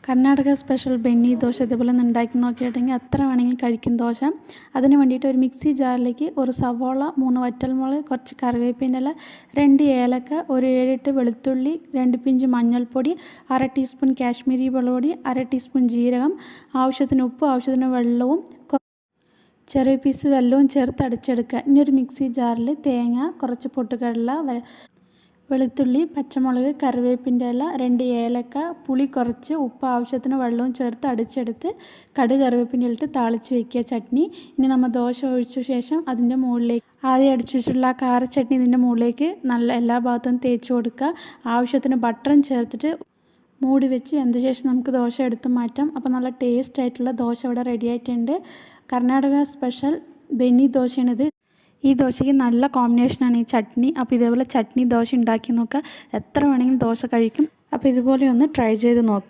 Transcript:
Karnataka special Benny dosa ഇതേപോലെ ഒന്ന് ഉണ്ടാക്കി നോക്കിയിട്ടുണ്ടെങ്കിൽ എത്ര വേണമെങ്കിലും കഴിക്കും ദോശ. അതിന് വേണ്ടിയിട്ട് ഒരു മിക്സി ജാറിലേക്ക് ഒരു സവോള, 3 വറ്റൽമുളക്, കുറച്ച് കറിവേപ്പിൻ്റെ ഇല, 2 ഏലക്ക, ഒരു 7-8 വെളുത്തുള്ളി, 2 പിഞ്ച് മഞ്ഞൾപ്പൊടി, 1/2 ടീസ്പൂൺ കാശ്മീരി മുളക് പൊടി, 1/2 ടീസ്പൂൺ ജീരകം, ആവശ്യത്തിന് ഉപ്പ്, ആവശ്യത്തിന് വെള്ളവും ചെറിയ പീസ് വെല്ലവും ചേർത്ത് അടിച്ചെടുക്കുക. ഇനി ഒരു മിക്സി ജാറിൽ തേങ്ങ, കുറച്ച് പൊട്ടുകടല, വെളുത്തുള്ളി, പച്ചമുളക്, കറിവേപ്പിൻ്റെ ഇല, 2 ഏലക്ക, പുളി കുറച്ച്, ഉപ്പ്, ആവശ്യത്തിന് വെള്ളവും ചേർത്ത് അടിച്ചെടുത്ത് കടുക് കറിവേപ്പിൻ്റെ ഇലിട്ട് താളിച്ച് വയ്ക്കുക ചട്നി. ഇനി നമ്മൾ ദോശ ഒഴിച്ച ശേഷം അതിൻ്റെ മുകളിലേക്ക് ആദ്യം അടിച്ചു വെച്ചിട്ടുള്ള ആ കാര ചട്നി ഇതിൻ്റെ മുകളിലേക്ക് നല്ല എല്ലാ ഭാഗത്തും തേച്ച് കൊടുക്കുക. ആവശ്യത്തിന് ബട്ടറും ചേർത്തിട്ട് മൂടി വെച്ച് വെന്ത ശേഷം നമുക്ക് ദോശ എടുത്ത് മാറ്റാം. അപ്പോൾ നല്ല ടേസ്റ്റ് ആയിട്ടുള്ള ദോശ ഇവിടെ റെഡി ആയിട്ടുണ്ട്. കർണാടക സ്പെഷ്യൽ ബെന്നി ദോശയാണിത്. ഈ ദോശയ്ക്ക് നല്ല കോമ്പിനേഷനാണ് ഈ ചട്നി. അപ്പോൾ ഇതേപോലെ ചട്നി ദോശ ഉണ്ടാക്കി നോക്കുക, എത്ര വേണമെങ്കിലും ദോശ കഴിക്കും. അപ്പോൾ ഇതുപോലെ ഒന്ന് ട്രൈ ചെയ്ത് നോക്കുക.